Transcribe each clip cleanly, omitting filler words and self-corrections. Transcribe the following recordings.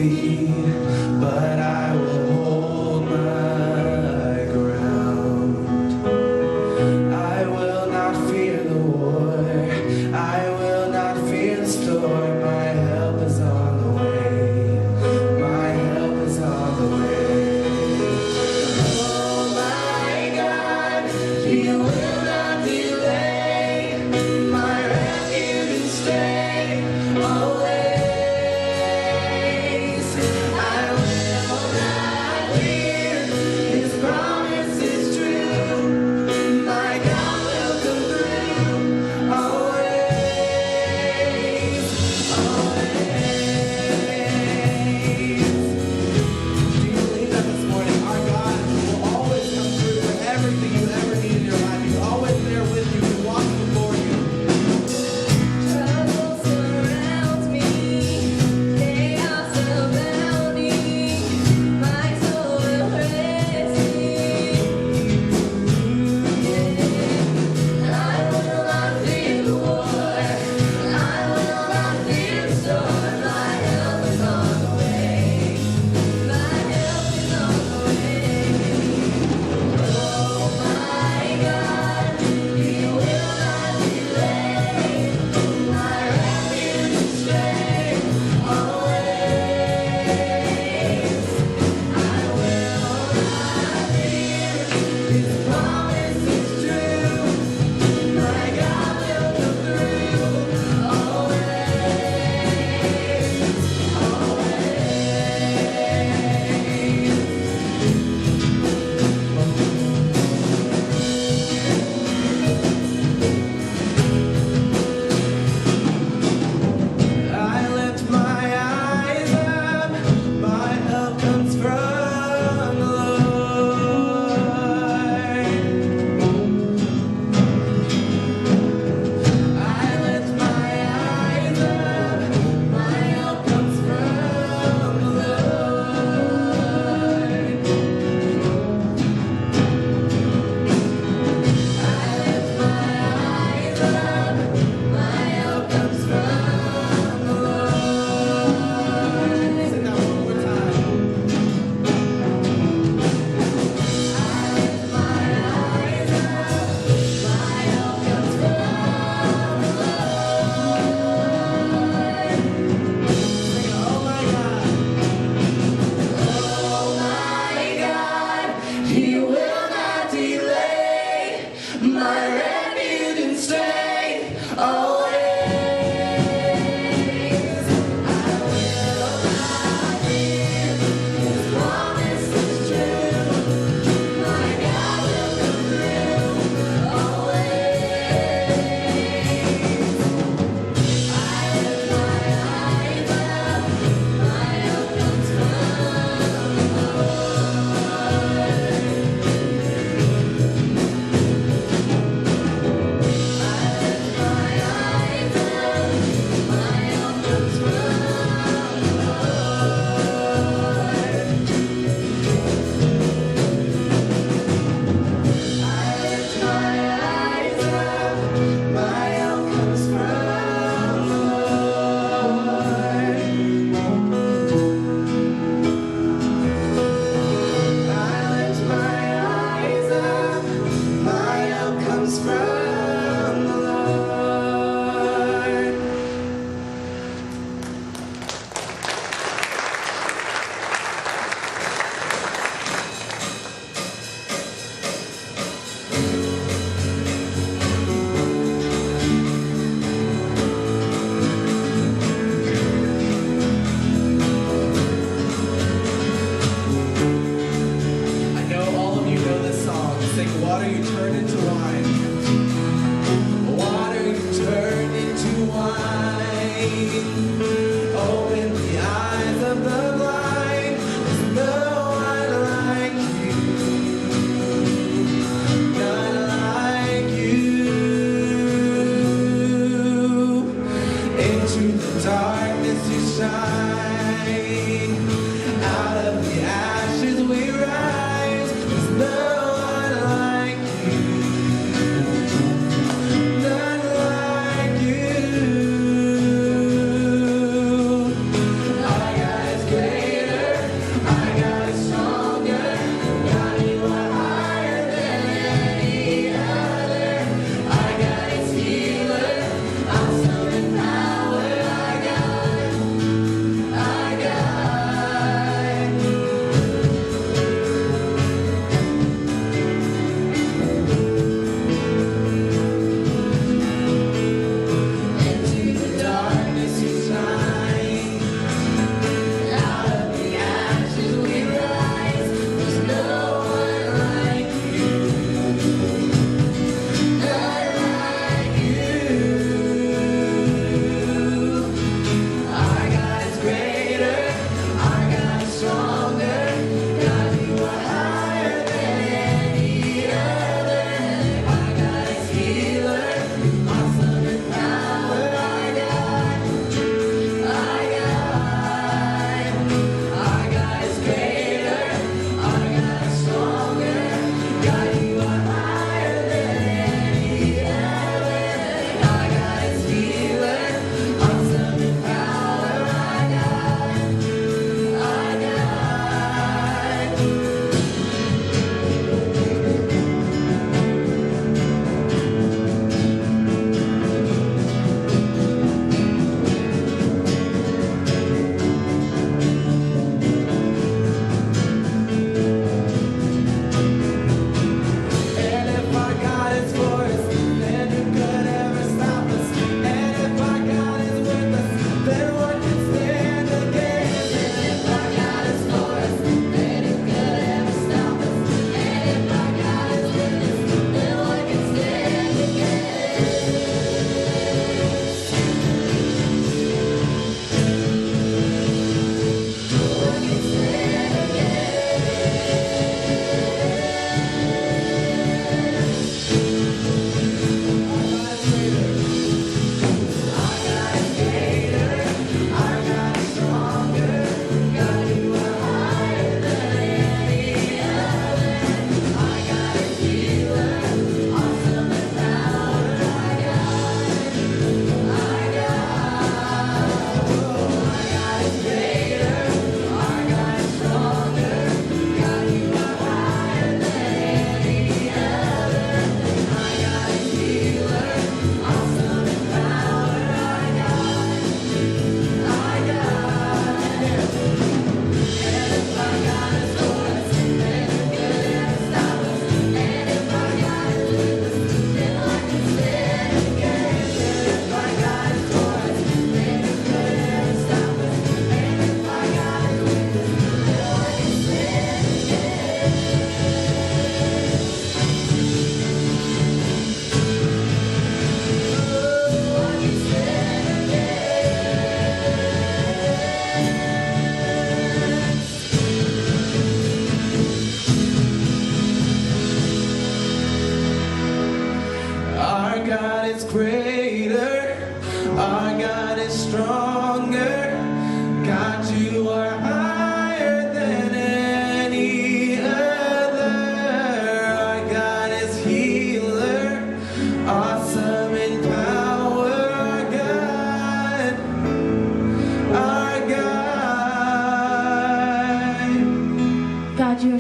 me, but I will hold my ground. I will not fear the war, I will not fear the storm. My help is on the way, my help is on the way. Oh my God, you will not delay, my refuge and stay always. I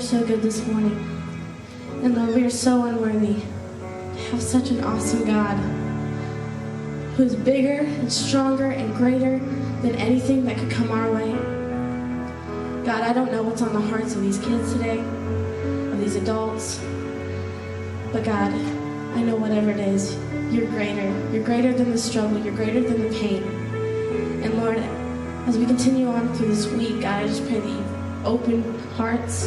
are so good this morning. And Lord, we are so unworthy to have such an awesome God who is bigger and stronger and greater than anything that could come our way. God, I don't know what's on the hearts of these kids today, of these adults, but God, I know whatever it is, you're greater. You're greater than the struggle. You're greater than the pain. And Lord, as we continue on through this week, God, I just pray that you open hearts,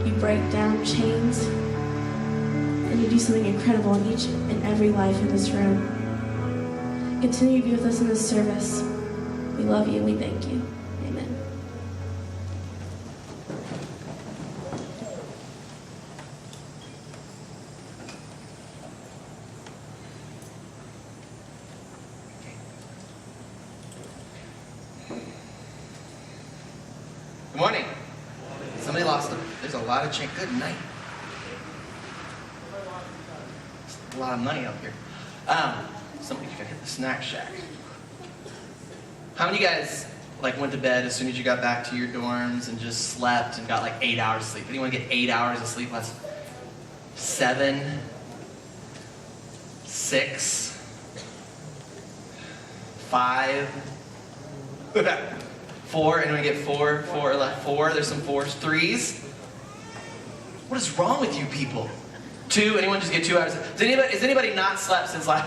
you break down chains, and you do something incredible in each and every life in this room. Continue to be with us in this service. We love you and we thank you. Amen. Good morning. Somebody lost them. There's a lot of change. Good night. There's a lot of money up here. Somebody could hit the snack shack. How many of you guys went to bed as soon as you got back to your dorms and just slept and got 8 hours of sleep? Anyone get 8 hours of sleep? That's 7, 6, 5, 4. Anyone get 4? 4 left. 4. There's some 4s. 3s. What is wrong with you people? 2. Anyone just get 2 hours? Is anybody not slept since my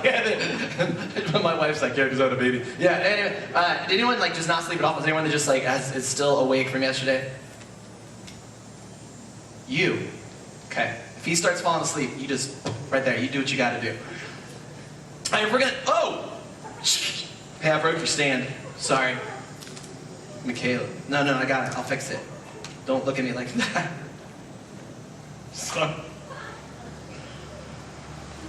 wife's like, yeah, because I had a baby. Yeah. Anyway, did anyone just not sleep at all? Is anyone that just is still awake from yesterday? You. Okay. If he starts falling asleep, you just right there. You do what you got to do. All right, we're gonna. Oh. Hey, I broke your stand. Sorry. Michaela. No, I got it. I'll fix it. Don't look at me like that. Sorry.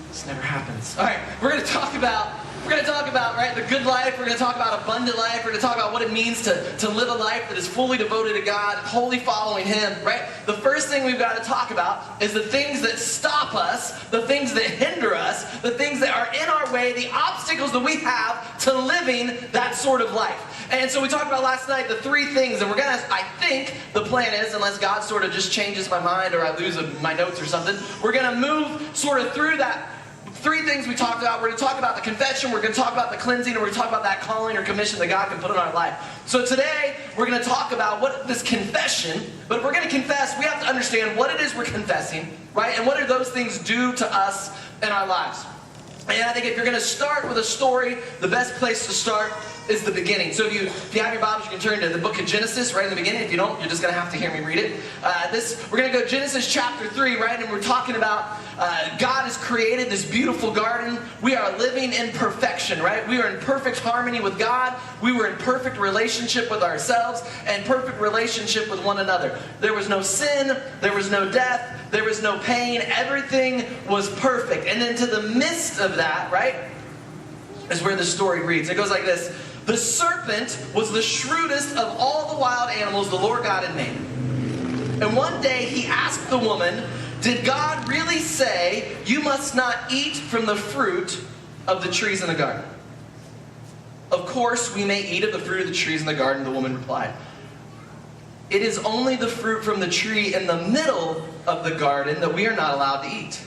This never happens. All right, we're going to talk about right, the good life. We're going to talk about abundant life. We're going to talk about what it means to live a life that is fully devoted to God, wholly following Him, right? The first thing we've got to talk about is the things that stop us, the things that hinder us, the things that are in our way, the obstacles that we have to living that sort of life. And so we talked about last night the 3 things, and we're going to, I think the plan is, unless God sort of just changes my mind or I lose my notes or something, we're going to move sort of through that 3 things we talked about. We're going to talk about the confession, we're going to talk about the cleansing, and we're going to talk about that calling or commission that God can put in our life. So today, we're going to talk about what this confession, but if we're going to confess, we have to understand what it is we're confessing, right? And what do those things do to us in our lives? And I think if you're going to start with a story, the best place to start is the beginning. So if you have your Bibles, you can turn to the book of Genesis right in the beginning. If you don't, you're just going to have to hear me read it. We're going to go Genesis chapter 3, right? And we're talking about God has created this beautiful garden. We are living in perfection, right? We are in perfect harmony with God. We were in perfect relationship with ourselves and perfect relationship with one another. There was no sin. There was no death. There was no pain. Everything was perfect. And then to the midst of that, right, is where the story reads. It goes like this. The serpent was the shrewdest of all the wild animals the Lord God had made. And one day he asked the woman, did God really say, you must not eat from the fruit of the trees in the garden? Of course we may eat of the fruit of the trees in the garden, the woman replied. It is only the fruit from the tree in the middle of the garden that we are not allowed to eat.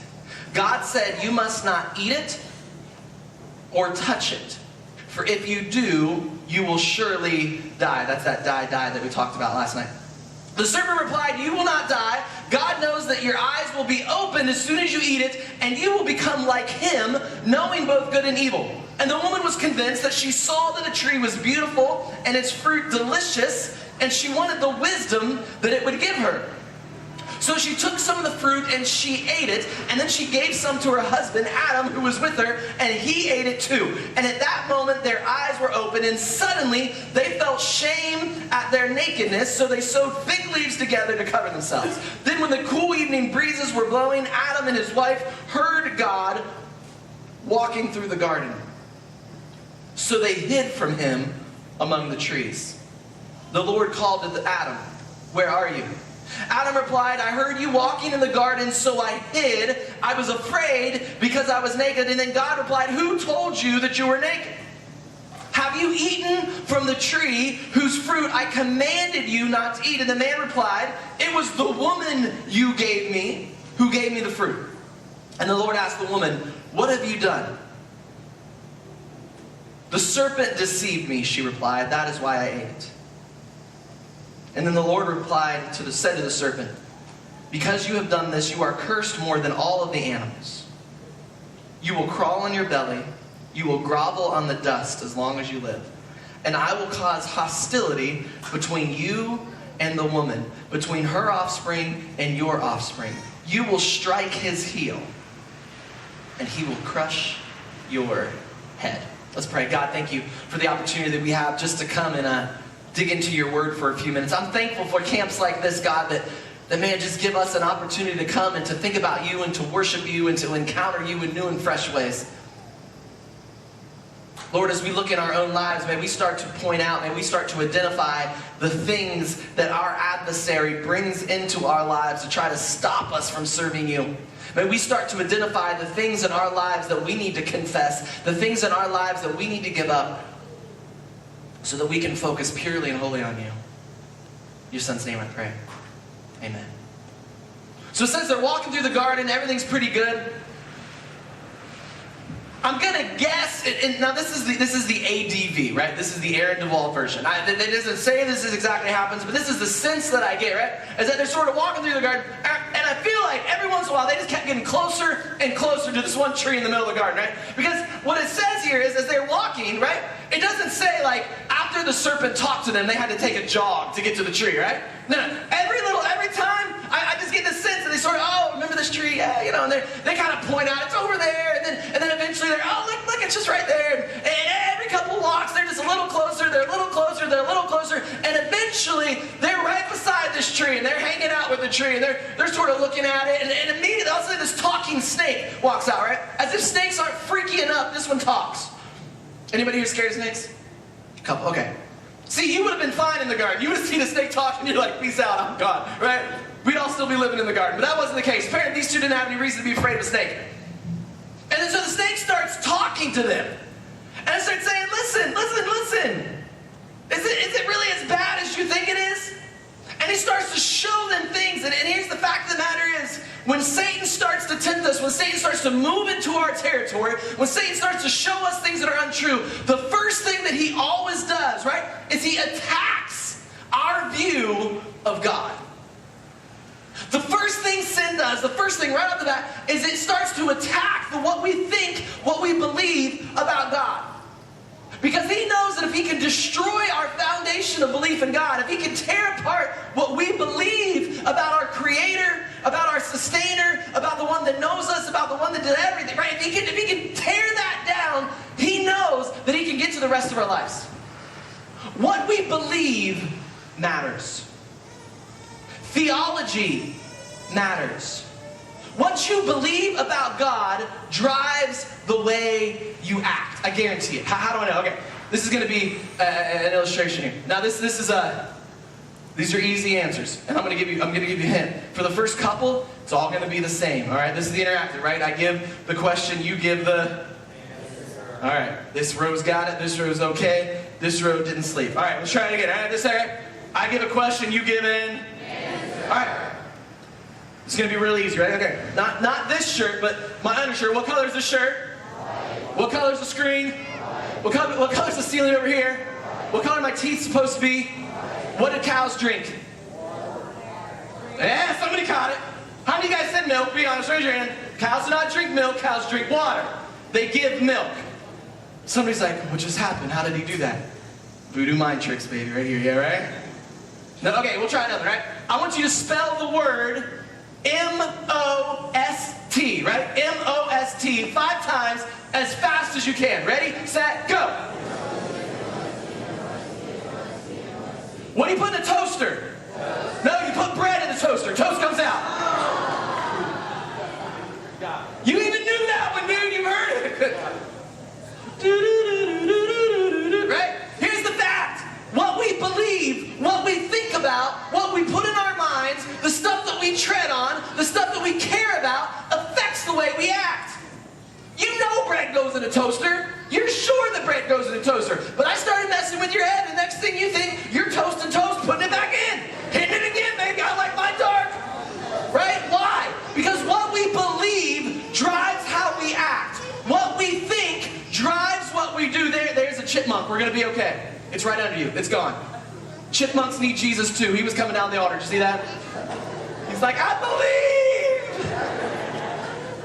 God said, you must not eat it or touch it. For if you do, you will surely die. That's that die that we talked about last night. The serpent replied, you will not die. God knows that your eyes will be opened as soon as you eat it, and you will become like Him, knowing both good and evil. And the woman was convinced that she saw that the tree was beautiful and its fruit delicious, and she wanted the wisdom that it would give her. So she took some of the fruit and she ate it, and then she gave some to her husband, Adam, who was with her, and he ate it too. And at that moment, their eyes were open, and suddenly they felt shame at their nakedness, so they sewed fig leaves together to cover themselves. Then when the cool evening breezes were blowing, Adam and his wife heard God walking through the garden. So they hid from him among the trees. The Lord called to Adam, where are you? Adam replied, I heard you walking in the garden, so I hid. I was afraid because I was naked. And then God replied, who told you that you were naked? Have you eaten from the tree whose fruit I commanded you not to eat? And the man replied, it was the woman you gave me who gave me the fruit. And the Lord asked the woman, what have you done? The serpent deceived me, she replied. That is why I ate it. And then the Lord said to the serpent, because you have done this, you are cursed more than all of the animals. You will crawl on your belly. You will grovel on the dust as long as you live. And I will cause hostility between you and the woman, between her offspring and your offspring. You will strike his heel, and he will crush your head. Let's pray. God, thank you for the opportunity that we have just to come and dig into your word for a few minutes. I'm thankful for camps like this, God, that man, just give us an opportunity to come and to think about you and to worship you and to encounter you in new and fresh ways. Lord, as we look in our own lives, may we start to point out, may we start to identify the things that our adversary brings into our lives to try to stop us from serving you. May we start to identify the things in our lives that we need to confess, the things in our lives that we need to give up, so that we can focus purely and wholly on you. In your Son's name I pray. Amen. So it says they're walking through the garden, everything's pretty good. I'm gonna guess, and now this is the ADV, right? This is the Aaron Duvall version. It doesn't say this is exactly happens, but this is the sense that I get, right? Is that they're sort of walking through the garden, and I feel like every once in a while they just kept getting closer and closer to this one tree in the middle of the garden, right? Because what it says here is, as they're walking, right? It doesn't say like after the serpent talked to them, they had to take a jog to get to the tree, right? No. Every time, I just get this sense that they sort of, oh, remember this tree? Yeah, you know, and they kind of point out, it's over there, and then eventually they're, oh, look, it's just right there. And every couple walks, they're just a little closer, they're a little closer, they're a little closer, and eventually they're right beside this tree, and they're hanging out with the tree, and they're sort of looking at it, and immediately all of a sudden this talking snake walks out, right? As if snakes aren't freaky enough, this one talks. Anybody here scared of snakes? A couple, okay. See, you would have been fine in the garden. You would have seen a snake talk, and you're like, peace out, I'm gone, right? We'd all still be living in the garden, but that wasn't the case. Apparently, these two didn't have any reason to be afraid of a snake. And then so the snake starts talking to them. And it starts saying, listen. Is it really as bad as you think it is? And he starts to show them things. And here's the fact of the matter is, when Satan starts to tempt us, when Satan starts to move into our territory, when Satan starts to show us things that are untrue, the first thing that he always does, right, is he attacks our view of God. The first thing sin does, the first thing right off the bat, is it starts to attack what we think, what we believe about God. Because he knows that if he can destroy our foundation of belief in God, if he can tear apart what we believe about our Creator, about our Sustainer, about the one that knows us, about the one that did everything, right? If he can tear that down, he knows that he can get to the rest of our lives. What we believe matters. Theology matters. What you believe about God drives the way you act. I guarantee it. How do I know? Okay, this is going to be an illustration here. Now, these are easy answers, and I'm going to give you a hint. For the first couple, it's all going to be the same. All right, this is the interactive, right? I give the question, you give the. All right, this row's got it. This row's okay. This row didn't sleep. All right, let's try it again. All right, this area. I give a question, you give an. All right. It's going to be really easy, right? Okay. Not this shirt, but my undershirt. What color is the shirt? White. What color is the screen? White. What color is the ceiling over here? White. What color are my teeth supposed to be? White. What do cows drink? Yeah, somebody caught it. How many of you guys said milk? Be honest, raise your hand. Cows do not drink milk. Cows drink water. They give milk. Somebody's like, what just happened? How did he do that? Voodoo mind tricks, baby, right here. Yeah, right? No, okay, we'll try another, right? I want you to spell the word M-O-S-T, right? M-O-S-T 5 times as fast as you can. Ready, set, go. What do you put in the toaster? No, you put bread in the toaster. Toast comes out. You even knew that one, dude. You heard it. Right? Here's the fact. What we believe, what we think about, what we put in our minds, the stuff that we tread on, the stuff that we care about, affects the way we act. You know bread goes in a toaster. You're sure that bread goes in a toaster. But going to be okay. It's right under you. It's gone. Chipmunks need Jesus too. He was coming down the altar. Did you see that? He's like, I believe!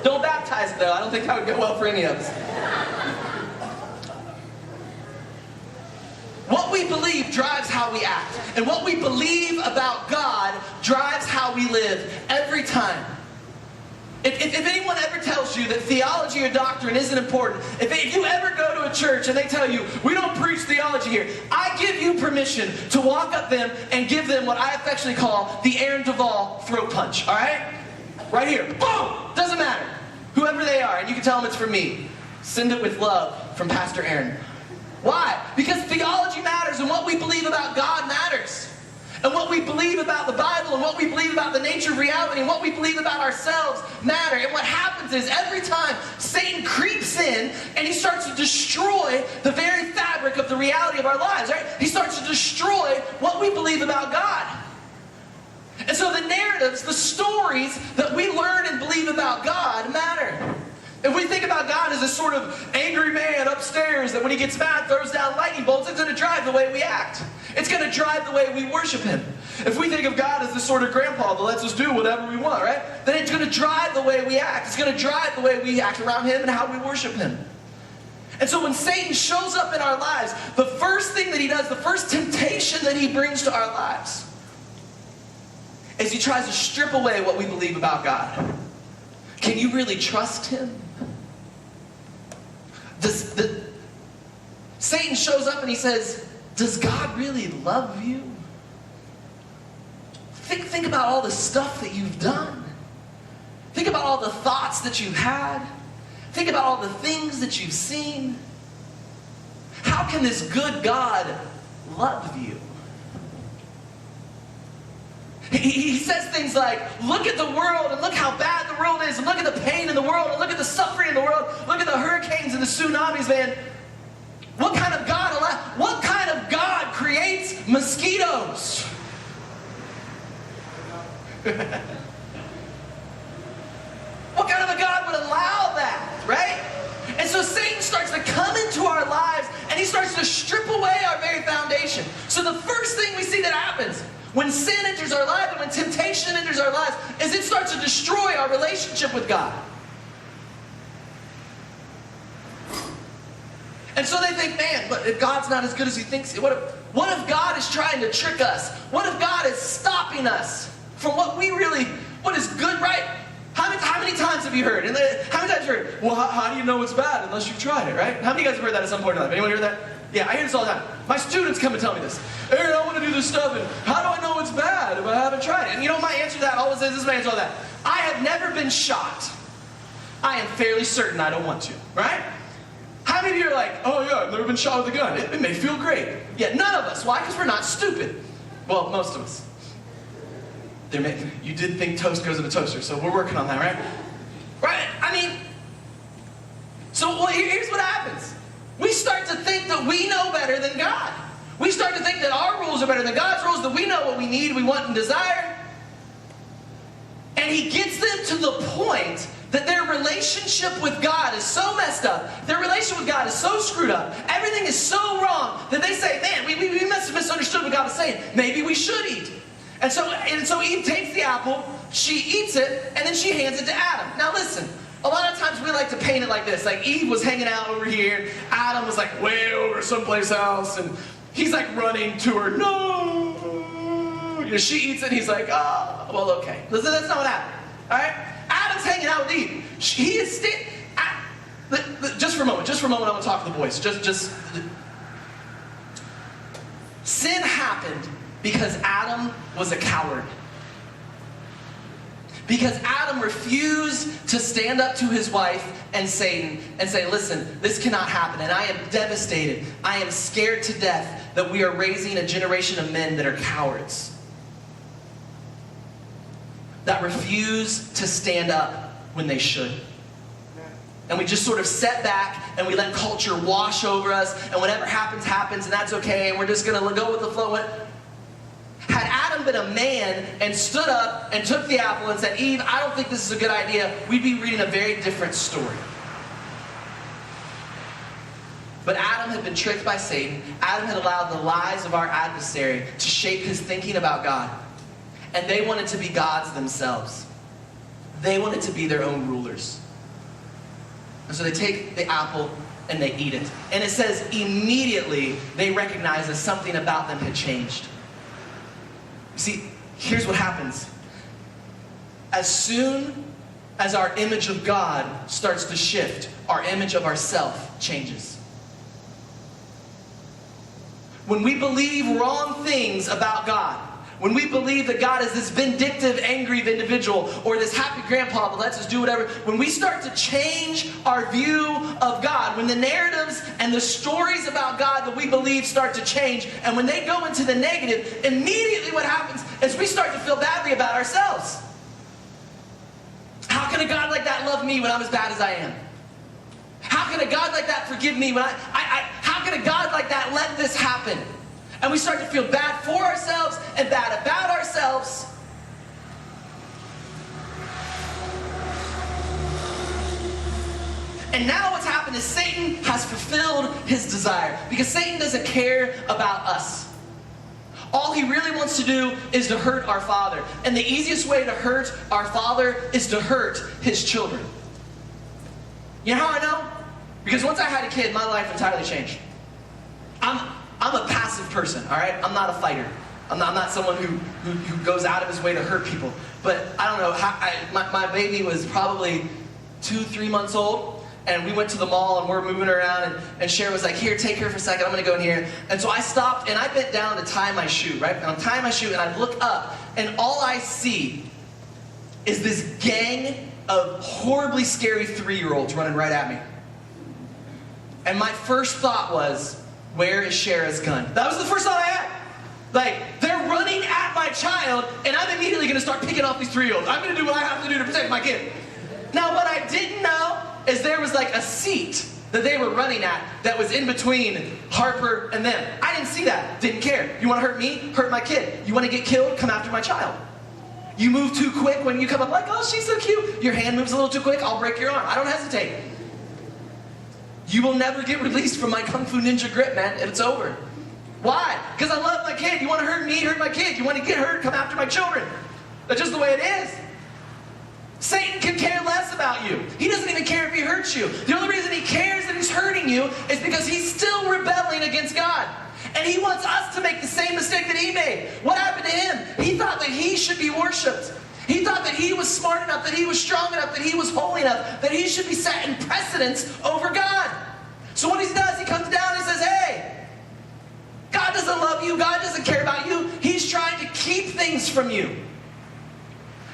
Don't baptize it though. I don't think that would go well for any of us. What we believe drives how we act. And what we believe about God drives how we live every time. If anyone ever tells you that theology or doctrine isn't important, if you ever go to a church and they tell you, we don't preach theology here, I give you permission to walk up them and give them what I affectionately call the Duvall throat punch, all right? Right here. Boom! Doesn't matter. Whoever they are, and you can tell them it's from me. Send it with love from Pastor Aaron. Why? Because theology matters, and what we believe about God matters. And what we believe about the Bible, and what we believe about the nature of reality, and what we believe about ourselves matter. And what happens is every time Satan creeps in and he starts to destroy the very fabric of the reality of our lives, right? He starts to destroy what we believe about God. And so the narratives, the stories that we learn and believe about God matter. If we think about God as a sort of angry man upstairs that when he gets mad throws down lightning bolts, it's going to drive the way we act. It's going to drive the way we worship him. If we think of God as this sort of grandpa that lets us do whatever we want, right? Then it's going to drive the way we act. It's going to drive the way we act around him and how we worship him. And so when Satan shows up in our lives, the first thing that he does, the first temptation that he brings to our lives, is he tries to strip away what we believe about God. Can you really trust him? Satan shows up and he says, does God really love you? Think about all the stuff that you've done. Think about all the thoughts that you've had. Think about all the things that you've seen. How can this good God love you? He says things like, look at the world and look how bad the world is, and look at the pain in the world, and look at the suffering in the world, look at the hurricanes and the tsunamis, man. What kind of God creates mosquitoes? What kind of a God would allow that, right? And so Satan starts to come into our lives and he starts to strip away our very foundation. So the first thing we see that happens when sin enters our life and when temptation enters our lives is it starts to destroy our relationship with God. And so they think, man, but if God's not as good as he thinks, what if God is trying to trick us? What if God is stopping us from what is good, right? How many times have you heard? And how many times have you heard, well, how do you know it's bad unless you've tried it, right? How many of you guys have heard that at some point in life? Anyone hear that? Yeah, I hear this all the time. My students come and tell me this. Aaron, I want to do this stuff, and how do I know it's bad if I haven't tried it? And you know my answer to that always is, this is my answer to that. I have never been shot. I am fairly certain I don't want to, right? How many of you are like, oh yeah, I've never been shot with a gun. It may feel great. Yeah, none of us. Why? Because we're not stupid. Well, most of us. You did think toast goes in a toaster, so we're working on that, right? Right? I mean, so here's what happens. We start to think that we know better than God. We start to think that our rules are better than God's rules, that we know what we need, we want, and desire. And he gets them to the point that their relationship with God is so messed up, their relationship with God is so screwed up, everything is so wrong, that they say, man, we must have misunderstood what God was saying. Maybe we should eat. And so Eve takes the apple, she eats it, and then she hands it to Adam. Now listen, a lot of times we like to paint it like this. Like Eve was hanging out over here, Adam was like way over someplace else, and he's like running to her, no! You know, she eats it, and he's like, oh, well, okay. Listen, that's not what happened, all right? Adam's hanging out with Eve. He is just for a moment, I want to talk to the boys. Sin happened because Adam was a coward. Because Adam refused to stand up to his wife and Satan and say, listen, this cannot happen, and I am devastated. I am scared to death that we are raising a generation of men that are cowards. That refuse to stand up when they should. And we just sort of set back and we let culture wash over us, and whatever happens, happens, and that's okay, and we're just going to go with the flow. Had Adam been a man and stood up and took the apple and said, Eve, I don't think this is a good idea, we'd be reading a very different story. But Adam Adam had been tricked by Satan. Adam had allowed the lies of our adversary to shape his thinking about God. And they wanted to be gods themselves. They wanted to be their own rulers. And so they take the apple and they eat it. And it says immediately they recognize that something about them had changed. You see, here's what happens. As soon as our image of God starts to shift, our image of ourself changes. When we believe wrong things about God, when we believe that God is this vindictive, angry individual, or this happy grandpa that lets us do whatever, when we start to change our view of God, when the narratives and the stories about God that we believe start to change, and when they go into the negative, immediately what happens is we start to feel badly about ourselves. How can a God like that love me when I'm as bad as I am? How can a God like that forgive me when how can a God like that let this happen? And we start to feel bad for ourselves and bad about ourselves. And now what's happened is Satan has fulfilled his desire. Because Satan doesn't care about us. All he really wants to do is to hurt our Father. And the easiest way to hurt our Father is to hurt his children. You know how I know? Because once I had a kid, my life entirely changed. I'm a passive person, all right? I'm not a fighter. I'm not someone who goes out of his way to hurt people. But I don't know, my baby was probably 2-3 months old, and we went to the mall, and we're moving around, and Cher was like, here, take her for a second, I'm going to go in here. And so I stopped, and I bent down to tie my shoe, right? And I'm tying my shoe, and I look up, and all I see is this gang of horribly scary 3-year-olds running right at me. And my first thought was, where is Shara's gun? That was the first thought I had. Like, they're running at my child, and I'm immediately going to start picking off these 3-year-olds. I'm going to do what I have to do to protect my kid. Now, what I didn't know is there was like a seat that they were running at that was in between Harper and them. I didn't see that. Didn't care. You want to hurt me? Hurt my kid. You want to get killed? Come after my child. You move too quick when you come up like, oh, she's so cute. Your hand moves a little too quick, I'll break your arm. I don't hesitate. You will never get released from my Kung Fu Ninja grip, man. It's over. Why? Because I love my kid. You want to hurt me? Hurt my kid. You want to get hurt? Come after my children. That's just the way it is. Satan can care less about you. He doesn't even care if he hurts you. The only reason he cares that he's hurting you is because he's still rebelling against God. And he wants us to make the same mistake that he made. What happened to him? He thought that he should be worshipped. He thought that he was smart enough, that he was strong enough, that he was holy enough, that he should be setting precedence over God. So what he does, he comes down and says, hey, God doesn't love you. God doesn't care about you. He's trying to keep things from you.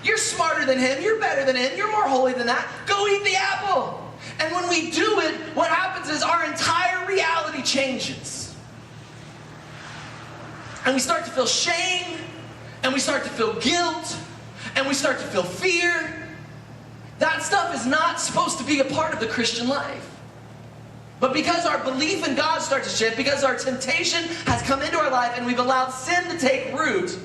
You're smarter than him. You're better than him. You're more holy than that. Go eat the apple. And when we do it, what happens is our entire reality changes. And we start to feel shame, and we start to feel guilt, and we start to feel fear. That stuff is not supposed to be a part of the Christian life. But because our belief in God starts to shift, because our temptation has come into our life and we've allowed sin to take root,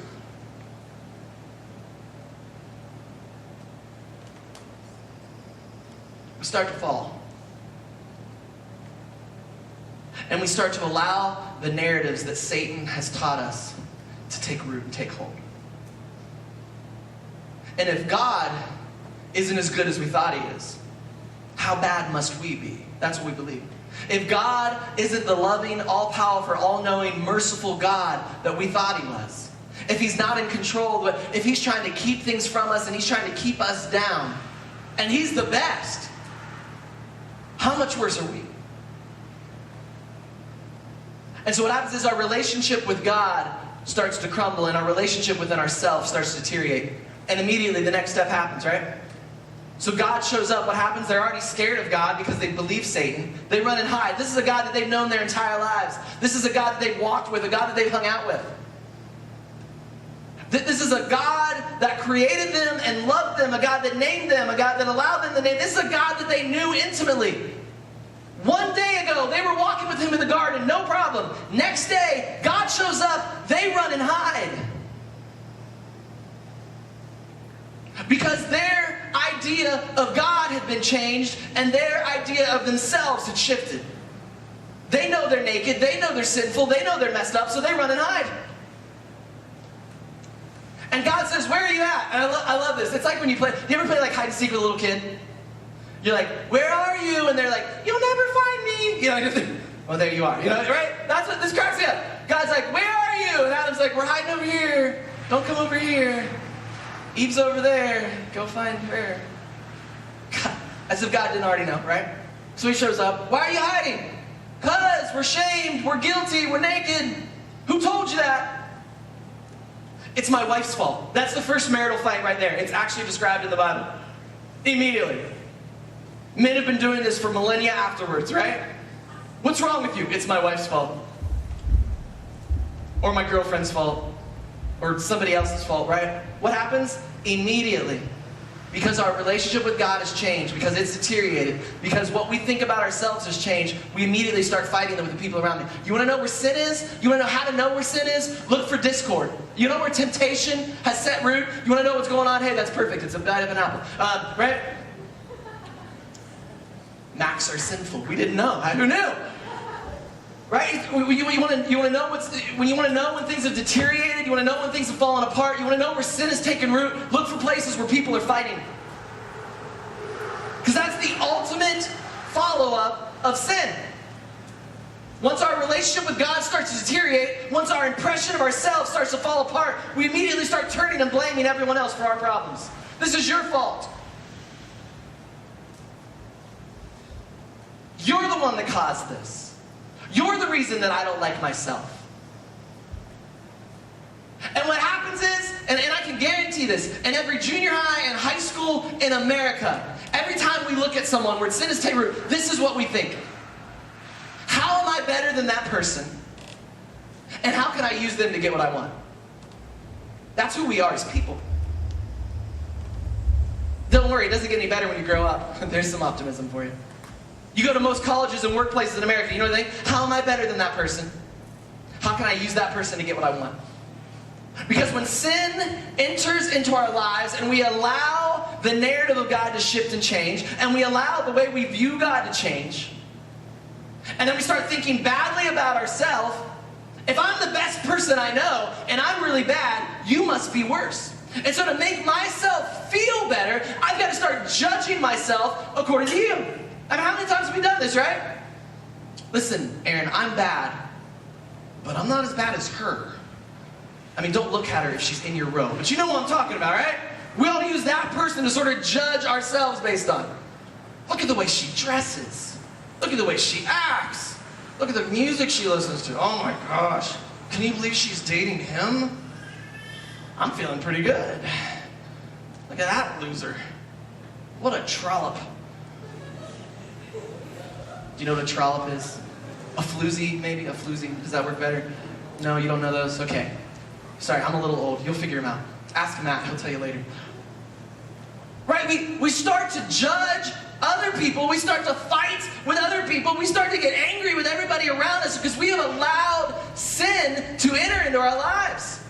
we start to fall. And we start to allow the narratives that Satan has taught us to take root and take hold. And if God isn't as good as we thought he is, how bad must we be? That's what we believe. If God isn't the loving, all-powerful, all-knowing, merciful God that we thought he was, if he's not in control, if he's trying to keep things from us and he's trying to keep us down, and he's the best, how much worse are we? And so what happens is our relationship with God starts to crumble and our relationship within ourselves starts to deteriorate. And immediately the next step happens, right? So God shows up. What happens? They're already scared of God because they believe Satan. They run and hide. This is a God that they've known their entire lives. This is a God that they've walked with, a God that they've hung out with. This is a God that created them and loved them, a God that named them, a God that allowed them to name. This is a God that they knew intimately. One day ago, they were walking with him in the garden, no problem. Next day, God shows up, they run and hide. Because their idea of God had been changed and their idea of themselves had shifted. They know they're naked. They know they're sinful. They know they're messed up, so they run and hide. And God says, where are you at? And I love this. It's like when you ever play like hide and seek with a little kid? You're like, where are you? And they're like, you'll never find me. You know, you think, well, there you are. You know, right? That's what this cracks me up. God's like, where are you? And Adam's like, we're hiding over here. Don't come over here. Eve's over there. Go find her. God, as if God didn't already know, right? So he shows up. Why are you hiding? Because we're shamed. We're guilty. We're naked. Who told you that? It's my wife's fault. That's the first marital fight right there. It's actually described in the Bible. Immediately. Men have been doing this for millennia afterwards, right? What's wrong with you? It's my wife's fault. Or my girlfriend's fault. Or somebody else's fault, right? What happens? Immediately. Because our relationship with God has changed. Because it's deteriorated. Because what we think about ourselves has changed. We immediately start fighting with the people around me. You want to know where sin is? You want to know how to know where sin is? Look for discord. You know where temptation has set root? You want to know what's going on? Hey, that's perfect. It's a bite of an apple. Right? Macs are sinful. We didn't know. Who knew? Right? You want to know when you want to know when things have deteriorated, you want to know when things have fallen apart, you want to know where sin has taken root, look for places where people are fighting. Because that's the ultimate follow-up of sin. Once our relationship with God starts to deteriorate, once our impression of ourselves starts to fall apart, we immediately start turning and blaming everyone else for our problems. This is your fault. You're the one that caused this. You're the reason that I don't like myself. And what happens is, and I can guarantee this, in every junior high and high school in America, every time we look at someone where sin is taken root, this is what we think. How am I better than that person? And how can I use them to get what I want? That's who we are as people. Don't worry, it doesn't get any better when you grow up. There's some optimism for you. You go to most colleges and workplaces in America, you know what they think? How am I better than that person? How can I use that person to get what I want? Because when sin enters into our lives and we allow the narrative of God to shift and change, and we allow the way we view God to change, and then we start thinking badly about ourselves, if I'm the best person I know and I'm really bad, you must be worse. And so to make myself feel better, I've got to start judging myself according to you. I mean, how many times have we done this, right? Listen, Aaron, I'm bad, but I'm not as bad as her. I mean, don't look at her if she's in your row, but you know what I'm talking about, right? We all use that person to sort of judge ourselves based on. Look at the way she dresses. Look at the way she acts. Look at the music she listens to. Oh my gosh. Can you believe she's dating him? I'm feeling pretty good. Look at that loser. What a trollop. Do you know what a trollop is? A floozy, maybe? A floozy. Does that work better? No, you don't know those? Okay. Sorry, I'm a little old. You'll figure them out. Ask Matt. He'll tell you later. Right? We start to judge other people. We start to fight with other people. We start to get angry with everybody around us because we have allowed sin to enter into our lives.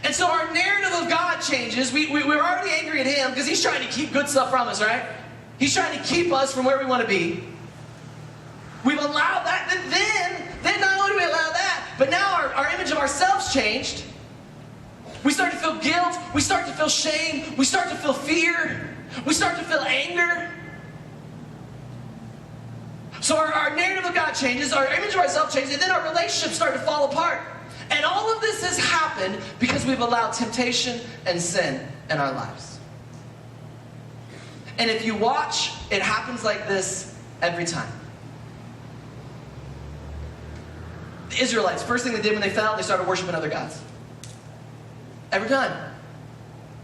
And so our narrative of God changes. We're already angry at Him because He's trying to keep good stuff from us, right? He's trying to keep us from where we want to be. We've allowed that. Then not only do we allow that, but now our image of ourselves changed. We start to feel guilt. We start to feel shame. We start to feel fear. We start to feel anger. So our narrative of God changes. Our image of ourselves changes. And then our relationships start to fall apart. And all of this has happened because we've allowed temptation and sin in our lives. And if you watch, it happens like this every time. The Israelites, first thing they did when they fell, they started worshiping other gods. Every time.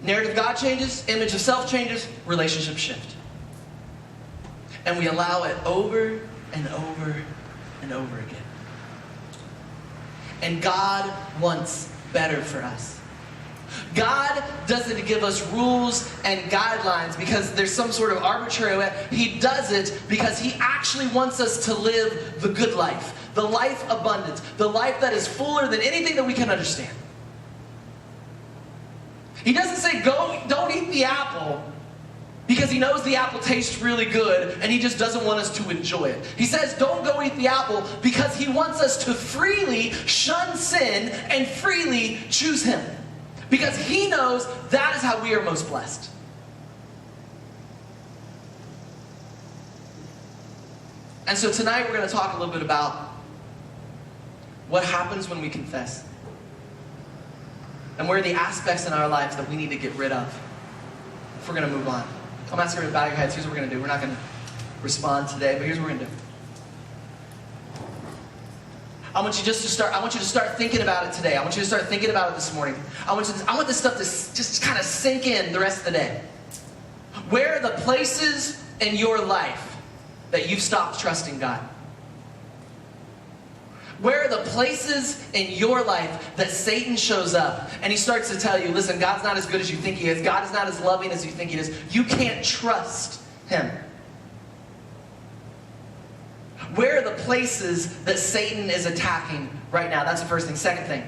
Narrative of God changes, image of self changes, relationship shift. And we allow it over and over and over again. And God wants better for us. God doesn't give us rules and guidelines because there's some sort of arbitrary way. He does it because He actually wants us to live the good life, the life abundant, the life that is fuller than anything that we can understand. He doesn't say, go, don't eat the apple. because he knows the apple tastes really good and he just doesn't want us to enjoy it. He says, don't go eat the apple, because he wants us to freely shun sin and freely choose him. Because he knows that is how we are most blessed. And so tonight we're going to talk a little bit about what happens when we confess. And where are the aspects in our lives that we need to get rid of if we're going to move on. I'm asking you to bow your heads. Here's what we're going to do. We're not going to respond today, but here's what we're going to do. I want you to start thinking about it today. I want you to start thinking about it this morning. I want this stuff to just kind of sink in the rest of the day. Where are the places in your life that you've stopped trusting God? Where are the places in your life that Satan shows up and he starts to tell you, listen, God's not as good as you think he is. God is not as loving as you think he is. You can't trust him. Where are the places that Satan is attacking right now? That's the first thing. Second thing.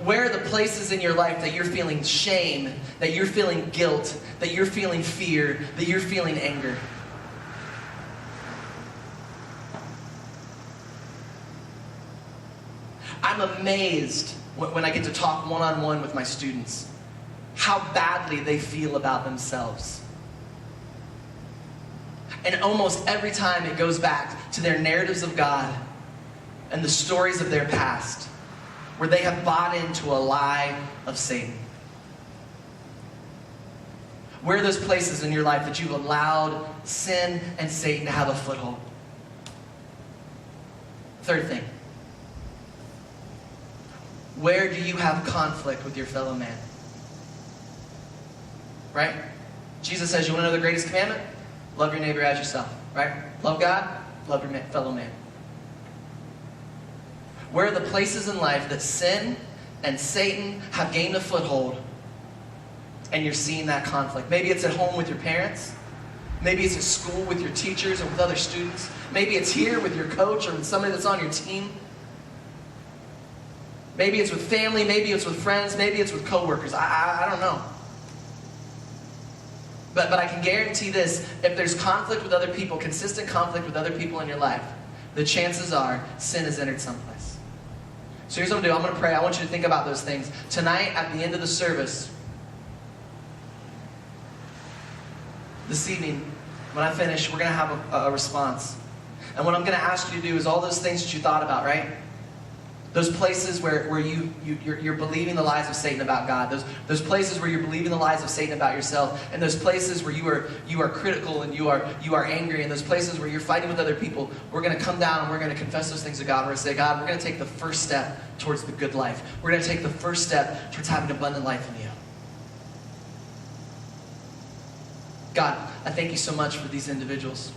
Where are the places in your life that you're feeling shame, that you're feeling guilt, that you're feeling fear, that you're feeling anger? I'm amazed when I get to talk one-on-one with my students how badly they feel about themselves. And almost every time it goes back to their narratives of God and the stories of their past, where they have bought into a lie of Satan. Where are those places in your life that you've allowed sin and Satan to have a foothold? Third thing. Where do you have conflict with your fellow man? Right? Jesus says, you want to know the greatest commandment? Love your neighbor as yourself. Right? Love God, love your fellow man. Where are the places in life that sin and Satan have gained a foothold and you're seeing that conflict? Maybe it's at home with your parents. Maybe it's at school with your teachers or with other students. Maybe it's here with your coach or with somebody that's on your team. Maybe it's with family, maybe it's with friends, maybe it's with coworkers. I don't know. But I can guarantee this, if there's conflict with other people, consistent conflict with other people in your life, the chances are sin has entered someplace. So here's what I'm going to do. I'm going to pray. I want you to think about those things. Tonight, at the end of the service, this evening, when I finish, we're going to have a response. And what I'm going to ask you to do is all those things that you thought about, right? Those places where you're believing the lies of Satan about God. Those places where you're believing the lies of Satan about yourself. And those places where you are critical and you are angry. And those places where you're fighting with other people. We're going to come down and we're going to confess those things to God. We're going to say, God, we're going to take the first step towards the good life. We're going to take the first step towards having an abundant life in you. God, I thank you so much for these individuals.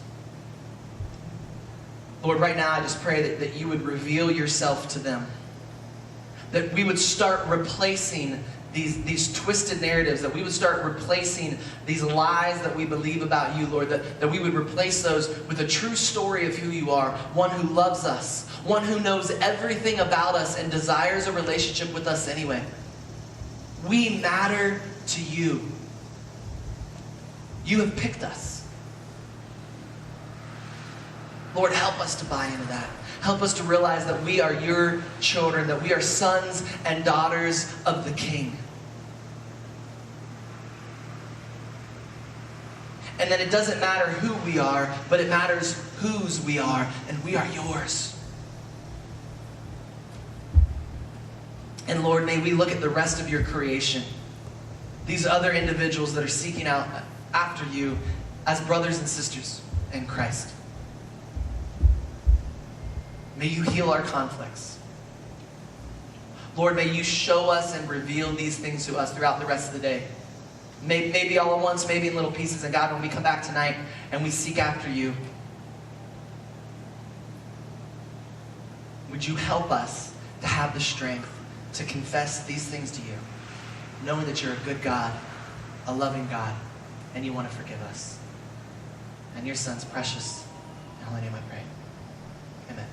Lord, right now I just pray that you would reveal yourself to them. That we would start replacing these twisted narratives, that we would start replacing these lies that we believe about you, Lord, that we would replace those with a true story of who you are, one who loves us, one who knows everything about us and desires a relationship with us anyway. We matter to you. You have picked us. Lord, help us to buy into that. Help us to realize that we are your children, that we are sons and daughters of the King. And that it doesn't matter who we are, but it matters whose we are, and we are yours. And Lord, may we look at the rest of your creation, these other individuals that are seeking out after you as brothers and sisters in Christ. May you heal our conflicts. Lord, may you show us and reveal these things to us throughout the rest of the day. Maybe all at once, maybe in little pieces. And God, when we come back tonight and we seek after you, would you help us to have the strength to confess these things to you, knowing that you're a good God, a loving God, and you want to forgive us. In your Son's precious and holy name I pray. Amen.